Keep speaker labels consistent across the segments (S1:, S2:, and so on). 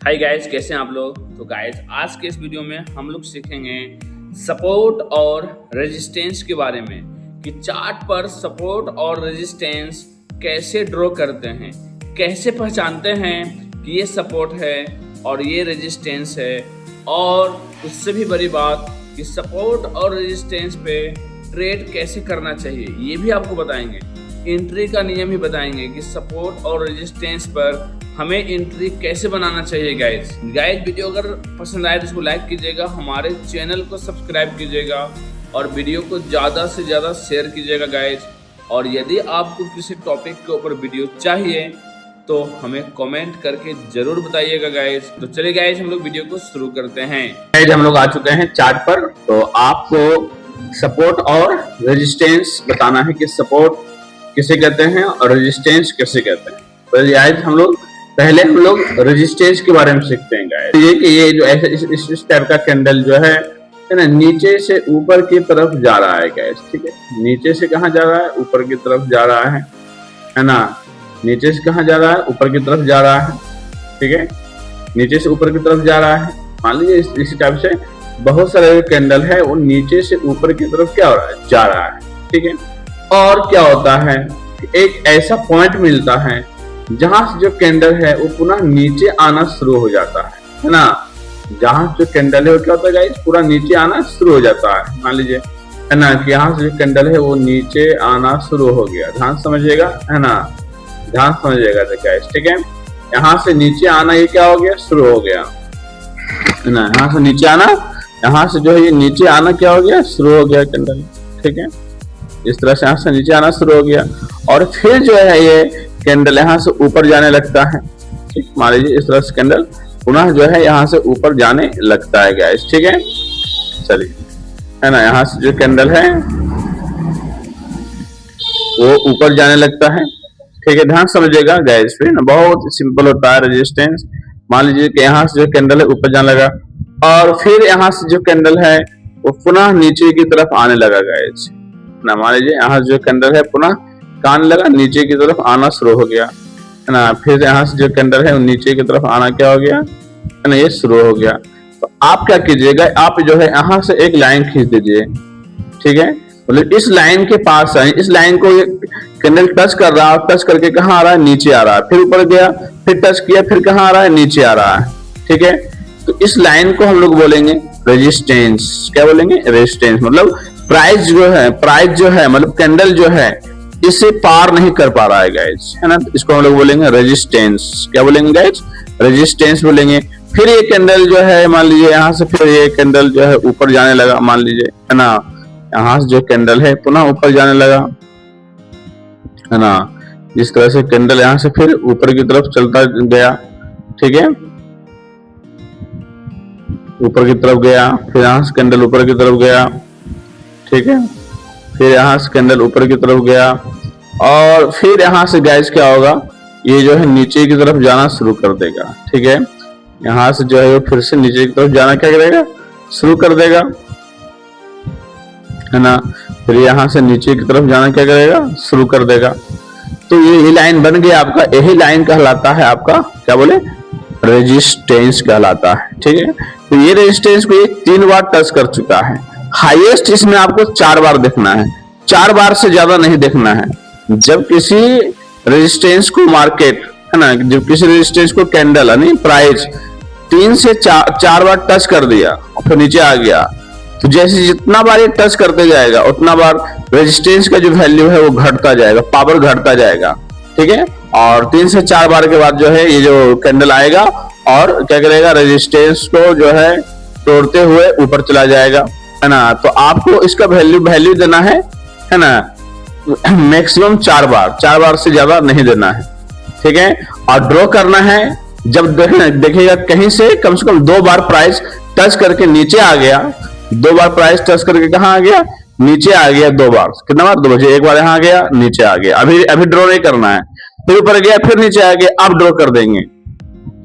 S1: Hi guys, कैसे हैं आप लोग। तो गाइस, आज के इस वीडियो में हम लोग सीखेंगे सपोर्ट और रेजिस्टेंस के बारे में कि चार्ट पर सपोर्ट और रेजिस्टेंस कैसे ड्रॉ करते हैं, कैसे पहचानते हैं कि ये सपोर्ट है और ये रेजिस्टेंस है। और उससे भी बड़ी बात कि सपोर्ट और रेजिस्टेंस पे ट्रेड कैसे करना चाहिए, ये भी आपको बताएंगे। एंट्री का नियम ही बताएंगे कि सपोर्ट और रेजिस्टेंस पर हमें एंट्री कैसे बनाना चाहिए। गाइस वीडियो अगर पसंद आए तो इसको लाइक कीजिएगा, हमारे चैनल को सब्सक्राइब कीजिएगा और वीडियो को ज़्यादा से ज़्यादा शेयर कीजिएगा गाइस। और यदि आपको किसी टॉपिक के ऊपर वीडियो चाहिए तो हमें कमेंट करके जरूर बताइएगा गाइस। तो चलिए गाइस, हम लोग वीडियो को शुरू करते हैं।
S2: गाइस, हम लोग आ चुके हैं चार्ट पर। तो आपको सपोर्ट और रेजिस्टेंस बताना है कि सपोर्ट किसे कहते हैं और रेजिस्टेंस किसे कहते हैं। तो गाइस, हम लोग रेजिस्टेंस के बारे में सीखते हैं गाइस। ये कि ये जो ऐसे इस टाइप का कैंडल जो है ना, नीचे से ऊपर की तरफ जा रहा है गाइस। ठीक है, नीचे से कहाँ जा रहा है? ऊपर की तरफ जा रहा है ना। नीचे से कहाँ जा रहा है? ऊपर की तरफ जा रहा है। ठीक है, नीचे से ऊपर की तरफ जा रहा है। मान लीजिए इसी टाइप से बहुत सारे कैंडल है, वो नीचे से ऊपर की तरफ क्या हो रहा है? जा रहा है। ठीक है, और क्या होता है, एक ऐसा पॉइंट मिलता है जहां से जो कैंडल है वो पुनः नीचे आना शुरू हो जाता है ना। जहां जो कैंडल है वो क्या होता है गाइस? पूरा नीचे आना शुरू हो जाता है। मान लीजिए है ना कि यहाँ से जो कैंडल है वो नीचे आना शुरू हो गया। ध्यान समझिएगा, है ना, ध्यान समझिएगा गाइस। ठीक है, यहाँ से नीचे आना ये क्या हो गया? शुरू हो गया, है ना। यहाँ से नीचे आना, यहाँ से जो है ये नीचे आना क्या हो गया? शुरू हो गया कैंडल। ठीक है, इस तरह से यहाँ से नीचे आना शुरू हो गया और फिर जो है ये कैंडल यहाँ से ऊपर जाने लगता है। ठीक, मान लीजिए इस तरह से कैंडल पुनः जो है यहाँ से ऊपर जाने लगता है गाइस। ठीक है, चलिए, है ना, यहाँ से जो कैंडल है वो ऊपर जाने लगता है। ठीक है, ध्यान समझिएगा गाइस। फिर ना बहुत सिंपल होता है रेजिस्टेंस। मान लीजिए कि यहाँ से जो कैंडल है ऊपर जाने लगा और फिर यहाँ से जो कैंडल है वो पुनः नीचे की तरफ आने लगा गाइस ना। मान लीजिए यहाँ से जो कैंडल है पुनः आने लगा, नीचे की तरफ आना शुरू हो गया, है ना। फिर यहाँ से जो कैंडल है वो नीचे की तरफ आना क्या हो गया, है ना, ये शुरू हो गया। तो आप क्या कीजिएगा, आप जो है यहाँ से एक लाइन खींच दीजिए। ठीक है, मतलब इस लाइन के पास है, इस लाइन को ये कैंडल टच कर रहा है, टच करके कहाँ आ रहा है? नीचे आ रहा है। फिर ऊपर गया, फिर टच किया, फिर कहाँ आ रहा है? नीचे आ रहा है। ठीक है, तो इस लाइन को हम लोग बोलेंगे रेजिस्टेंस। क्या बोलेंगे? रेजिस्टेंस। मतलब प्राइस जो है मतलब कैंडल जो है इसे पार नहीं कर पा रहा है गाइस, है ना। इसको हम लोग बोलेंगे रेजिस्टेंस। क्या बोलेंगे गाइस? रेजिस्टेंस बोलेंगे। फिर ये कैंडल जो है, मान लीजिए यहाँ से फिर ये कैंडल जो है ऊपर जाने लगा, मान लीजिए, है ना। यहाँ से जो कैंडल है पुनः ऊपर जाने लगा, है ना। इस तरह से कैंडल यहाँ से फिर ऊपर की तरफ चलता गया। ठीक है, ऊपर की तरफ गया, फिर यहाँ से कैंडल ऊपर की तरफ गया। ठीक है, फिर यहाँ से कैंडल ऊपर की तरफ गया और फिर यहाँ से गैस क्या होगा, ये जो है नीचे की तरफ जाना शुरू कर देगा। ठीक है, यहाँ से जो है वो फिर से नीचे की तरफ जाना क्या करेगा? शुरू कर देगा, है ना। फिर यहाँ से नीचे की तरफ जाना क्या करेगा? शुरू कर देगा। तो ये लाइन बन गया आपका, यही लाइन कहलाता है आपका, क्या बोले, रेजिस्टेंस कहलाता है। ठीक है, तो ये रेजिस्टेंस को 3 बार टच कर चुका है। हाईएस्ट इसमें आपको 4 बार देखना है, 4 बार से ज्यादा नहीं देखना है। जब किसी रेजिस्टेंस को मार्केट, है ना, जब किसी रेजिस्टेंस को कैंडल यानी प्राइस 3 से 4 बार टच कर दिया और फिर नीचे आ गया, तो जैसे जितना बार ये टच करते जाएगा उतना बार रेजिस्टेंस का जो वैल्यू है वो घटता जाएगा, पावर घटता जाएगा। ठीक है, और 3 से 4 बार के बाद जो है ये जो कैंडल आएगा और क्या करेगा, रेजिस्टेंस को जो है तोड़ते हुए ऊपर चला जाएगा, है ना। तो आपको इसका वैल्यू देना है ना, मैक्सिमम 4 बार से ज्यादा नहीं देना है। ठीक है, और ड्रॉ करना है जब देखिएगा कहीं से कम 2 बार प्राइस टच करके नीचे आ गया, 2 बार प्राइस टच करके कहाँ आ गया? नीचे आ गया 2 बार। कितना बार? 2 बार। एक बार यहाँ आ गया, नीचे आ गया। अभी ड्रॉ नहीं करना है, फिर ऊपर गया, फिर नीचे आ गया, अब ड्रॉ कर देंगे।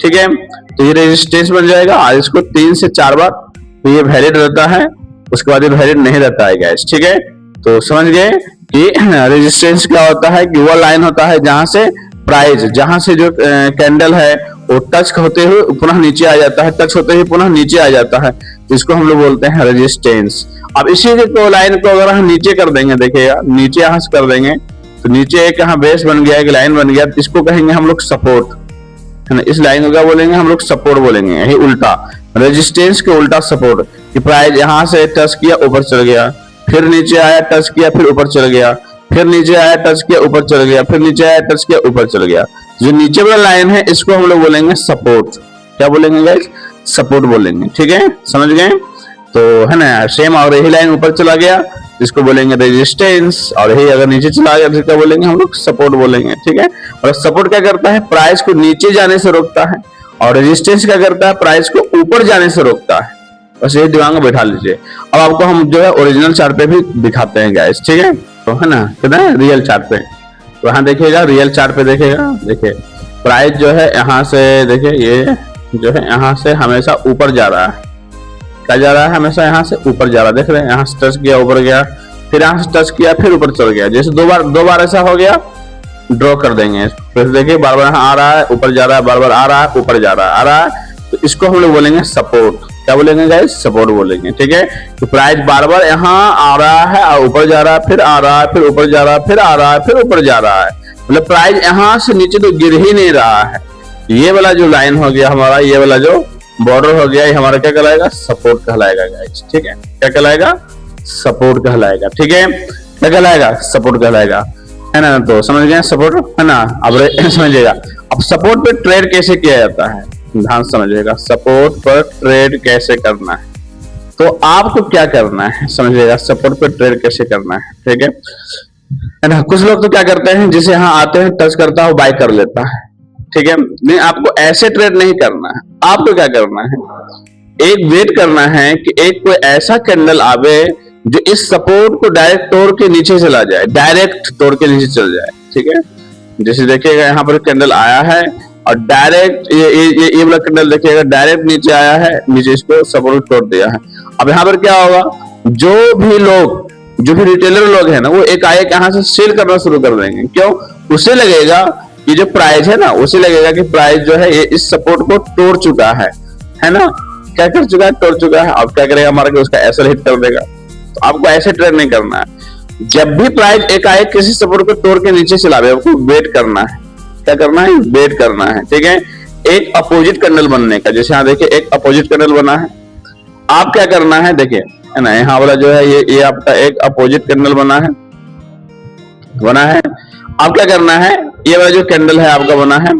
S2: ठीक है, तो ये रेजिस्टेंस बन जाएगा और इसको 3 से 4 बार तो ये वैलिड रहता है, उसके बाद ये वैलिड नहीं रहता है गाइस। ठीक है, तो समझ गए कि रेजिस्टेंस क्या होता है कि वो लाइन होता है जहां से प्राइस, जहां से जो कैंडल है वो टच होते हुए पुनः नीचे आ जाता है, टच होते हुए पुनह नीचे आ जाता है, तो इसको हम लोग बोलते हैं रेजिस्टेंस। अब इसी को लाइन को अगर हम नीचे कर देंगे, देखिएगा नीचे यहाँ से कर देंगे तो नीचे एक यहाँ बेस बन गया, एक लाइन बन गया, तो इसको कहेंगे हम लोग सपोर्ट, है ना। इस लाइन को क्या बोलेंगे हम लोग? सपोर्ट बोलेंगे। यही उल्टा रेजिस्टेंस के उल्टा सपोर्ट, कि प्राइस यहाँ से टच किया ऊपर चल गया, फिर नीचे आया टच किया फिर ऊपर चल गया, फिर नीचे आया टच किया ऊपर चल गया, फिर नीचे आया टच किया ऊपर चल गया। जो नीचे वाला लाइन है इसको हम लोग बोलेंगे सपोर्ट। क्या बोलेंगे गाइस? सपोर्ट बोलेंगे। ठीक है, समझ गए? तो है ना, सेम। और यही लाइन ऊपर चला गया इसको बोलेंगे रेजिस्टेंस, और यही अगर नीचे चला गया तो क्या बोलेंगे हम लोग? सपोर्ट बोलेंगे। ठीक है, और सपोर्ट क्या करता है? प्राइस को नीचे जाने से रोकता है, और रेजिस्टेंस क्या करता है? प्राइस को ऊपर जाने से रोकता है। बस ये दिमाग में बैठा लीजिए। अब आपको हम जो है ओरिजिनल चार्ट पे भी दिखाते हैं गाइस। ठीक है, तो है ना, कितना है रियल चार्ट पे, तो यहाँ देखिएगा रियल चार्ट पे देखिएगा, देखिए प्राइस जो है यहाँ से, देखिए ये जो है यहाँ से हमेशा ऊपर जा रहा है। क्या जा रहा है? हमेशा यहाँ से ऊपर जा रहा है। देख रहे हैं, यहाँ से टच किया ऊपर गया, फिर यहाँ से टच किया फिर ऊपर चल गया। जैसे दो बार ऐसा हो गया, ड्रॉ कर देंगे। फिर देखिए बार बार यहाँ आ रहा है ऊपर जा रहा है, बार बार आ रहा है ऊपर जा रहा है, आ रहा है, तो इसको हम लोग बोलेंगे सपोर्ट। क्या बोलेंगे गाइस? सपोर्ट बोलेंगे। ठीक है, तो प्राइस बार बार यहाँ आ रहा है और ऊपर जा रहा है, फिर आ रहा है, फिर ऊपर जा रहा है, फिर आ रहा है, फिर ऊपर जा रहा है, मतलब प्राइस यहाँ से नीचे तो गिर ही नहीं रहा है। ये वाला जो लाइन हो गया हमारा, ये वाला जो बॉर्डर हो गया, ये हमारा क्या कहलाएगा? सपोर्ट कहलाएगा गाइस। ठीक है, क्या कहलाएगा? सपोर्ट कहलाएगा। ठीक है, क्या कहलाएगा? सपोर्ट कहलाएगा, है ना। तो समझ गए सपोर्ट, है ना। अब समझिएगा, अब सपोर्ट पे ट्रेड कैसे किया जाता है, ध्यान समझिएगा। सपोर्ट पर ट्रेड कैसे करना है, तो आपको क्या करना है समझिएगा। सपोर्ट पर ट्रेड कैसे करना है, ठीक है ना। कुछ लोग तो क्या करते हैं, जिसे यहाँ आते हैं टच करता है बाय कर लेता है। ठीक है, नहीं, आपको ऐसे ट्रेड नहीं करना है। आपको क्या करना है, एक वेट करना है कि एक कोई ऐसा कैंडल आवे जो इस सपोर्ट को डायरेक्ट तोड़ के नीचे चला जाए, डायरेक्ट तोड़ के नीचे चल जाए। ठीक है, जैसे देखिएगा यहाँ पर कैंडल आया है और डायरेक्ट ये वाला कैंडल देखिएगा डायरेक्ट नीचे आया है, नीचे इसको सपोर्ट तोड़ दिया है। अब यहाँ पर क्या होगा, जो भी रिटेलर लोग हैं ना, वो एकाएक यहाँ से सेल करना शुरू कर देंगे। क्यों? उसे लगेगा कि जो प्राइस है ना, उसे लगेगा कि प्राइस जो है ये इस सपोर्ट को तोड़ चुका है ना। क्या कर चुका है? तोड़ चुका है। अब क्या करेगा मार्केट? उसका एसएल हिट कर देगा। तो आपको ऐसे ट्रेड नहीं करना है। जब भी प्राइस एकाएक किसी सपोर्ट को तोड़ के नीचे चलावे, आपको वेट करना है। क्या करना है? वेट करना है। ठीक है, एक अपोजिट कैंडल बनने का, जैसे यहाँ देखिए एक अपोजिट कैंडल बना है। आप क्या करना है, देखिए है ना, यहाँ वाला जो है ये आपका एक अपोजिट कैंडल बना है। आप क्या करना है, ये वाला जो कैंडल है आपका बना है,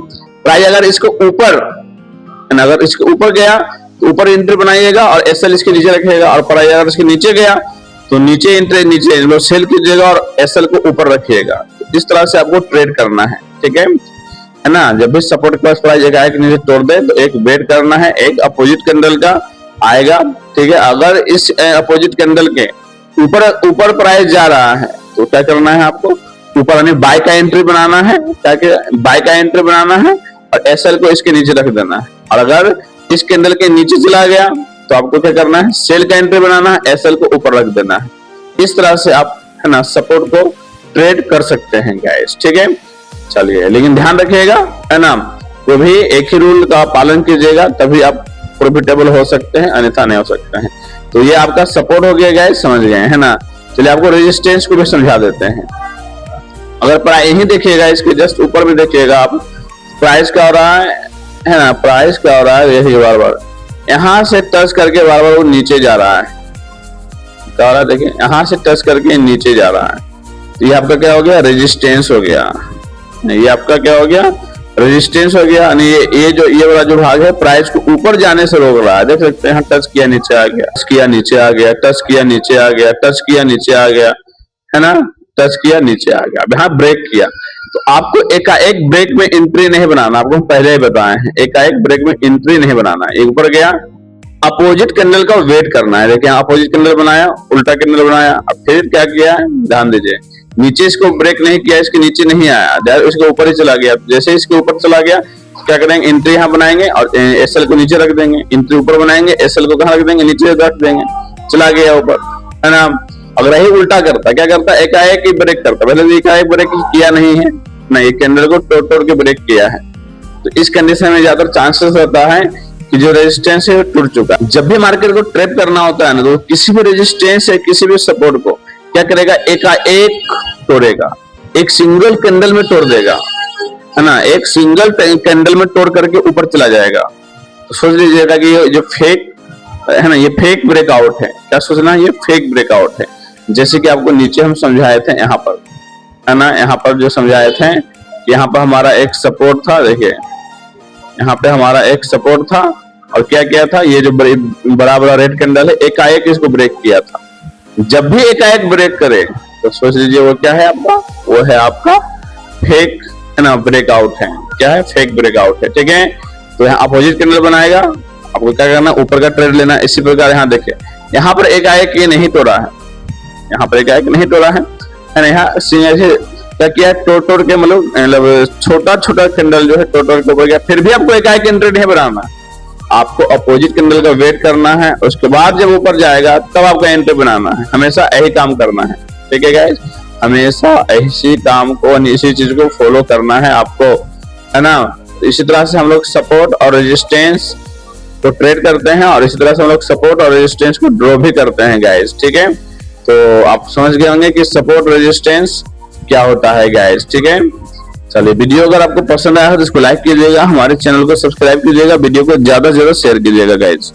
S2: प्राइस अगर इसको ऊपर, अगर इसके ऊपर गया तो ऊपर एंट्री बनाइएगा और एसएल इसके नीचे रखिएगा, और प्राइस अगर इसके नीचे गया तो नीचे एंट्री, नीचे सेल कीजिएगा और एसएल को ऊपर रखिएगा। तो इस तरह से आपको ट्रेड करना है। ठीक है ना। जब भी सपोर्ट के पास प्राइस एकाएक नीचे तोड़ दे तो एक वेट करना है, एक अपोजिट कैंडल का आएगा। ठीक है, अगर इस अपोजिट कैंडल के ऊपर प्राइस जा रहा है तो क्या करना है आपको, ऊपर यानी बाय का एंट्री बनाना है, ताकि बाय का एंट्री बनाना है और एसएल को इसके नीचे रख देना है। और अगर इस कैंडल के नीचे चला गया तो आपको क्या करना है, सेल का एंट्री बनाना है, एसएल को ऊपर रख देना है। इस तरह से आप है ना सपोर्ट को ट्रेड कर सकते हैं गाइस। ठीक है, चलिए, लेकिन ध्यान रखिएगा है ना, वो भी एक ही रूल का पालन कीजिएगा, तभी आप प्रॉफिटेबल हो सकते हैं, अन्यथा नहीं हो सकते हैं। तो ये आपका सपोर्ट हो गया गाइस, समझ गए है ना। चलिए आपको रेजिस्टेंस को भी समझा देते हैं। अगर प्राइस यही देखिएगा, इसके जस्ट ऊपर में देखिएगा आप, प्राइस क्या हो रहा है ना, प्राइस क्या हो रहा है, यही बार बार यहाँ से टच करके बार बार वो नीचे जा रहा है। क्या हो रहा है, देखिए यहाँ से टच करके नीचे जा रहा है। तो ये आपका क्या हो गया, रेजिस्टेंस हो गया। ये आपका क्या हो गया, रेजिस्टेंस हो गया। यानी ये वाला जो भाग है प्राइस को ऊपर जाने से रोक रहा है। देख सकते हैं, टच किया नीचे आ गया, टच किया नीचे आ गया, टच किया नीचे आ गया, टच किया नीचे आ गया, है ना, टच किया नीचे आ गया। अब यहाँ ब्रेक किया, तो आपको एकाएक ब्रेक में एंट्री नहीं बनाना, आपको हम पहले ही बताए हैं, एकाएक ब्रेक में एंट्री नहीं बनाना है। एक ऊपर गया, अपोजिट कैंडल का वेट करना है। देखिए अपोजिट कैंडल बनाया, उल्टा कैंडल बनाया, अब फिर क्या किया है, ध्यान दीजिए, नीचे इसको ब्रेक नहीं किया, इसके नीचे नहीं आया, इसके ऊपर ही चला गया। जैसे इसके ऊपर चला गया क्या करेंगे, एंट्री यहाँ बनाएंगे और एसएल को नीचे रख देंगे। एंट्री ऊपर बनाएंगे, एसएल को कहाँ रख देंगे, नीचे रख देंगे, चला गया ऊपर, है ना। अगर यही उल्टा करता, क्या करता, एकाएक ही ब्रेक करता। पहले एकाएक ब्रेक किया नहीं है ना, ये कैंडल को तोड़ तोड़ के ब्रेक किया है। तो इस कंडीशन में ज्यादा चांसेस रहता है कि जो रेजिस्टेंस है वो टूट चुका है। जब भी मार्केट को ट्रेड करना होता है ना, तो किसी भी रेजिस्टेंस या किसी भी सपोर्ट को क्या करेगा, एकाएक तोड़ेगा, एक सिंगल कैंडल में तोड़ देगा, है ना, एक सिंगल कैंडल में तोड़ करके ऊपर चला जाएगा। तो सोच लीजिएगा कि ये जो फेक है ना, ये फेक ब्रेकआउट है। क्या सोचना, ये फेक ब्रेकआउट है। जैसे कि आपको नीचे हम समझाए थे यहाँ पर, है ना, यहाँ पर जो समझाए थे कि यहाँ पर हमारा एक सपोर्ट था, देखिए यहाँ पे हमारा एक सपोर्ट था और क्या किया था, ये जो बड़ा बड़ा रेड कैंडल है एकाएक इसको ब्रेक किया था। जब भी एकाएक ब्रेक करे तो सोच लीजिए वो क्या है आपका, वो है आपका फेक, है ना, ब्रेकआउट है। क्या है, फेक ब्रेकआउट है। ठीक है, तो यहाँ अपोजिट कैंडल बनाएगा, आपको क्या करना, ऊपर का ट्रेड लेना। इसी प्रकार यहाँ देखिए, यहाँ पर एकाएक ये नहीं तोड़ा है, यहाँ पर एकाएक नहीं तोड़ा है ना, यहाँ क्या किया, तोड़ के मतलब छोटा छोटा कैंडल जो है तोड़ के ऊपर गया। फिर भी आपको एकाएक एंट्री नहीं बनाना, आपको अपोजिट कैंडल का वेट करना है, उसके बाद जब ऊपर जाएगा तब आपको एंट्री बनाना है। हमेशा यही काम करना है। ठीक है गाइस, हमेशा इसी काम को, इसी चीज को फॉलो करना है आपको, है ना। इसी तरह से हम लोग सपोर्ट और रेजिस्टेंस को ट्रेड करते हैं और इसी तरह से हम लोग सपोर्ट और रेजिस्टेंस को ड्रॉ भी करते हैं गाइस। ठीक है, तो आप समझ गए होंगे कि सपोर्ट रेजिस्टेंस क्या होता है गाइस। ठीक है, चलिए वीडियो अगर आपको पसंद आया हो तो इसको लाइक कीजिएगा, हमारे चैनल को सब्सक्राइब कीजिएगा, वीडियो को ज्यादा से ज्यादा शेयर कीजिएगा गाइस।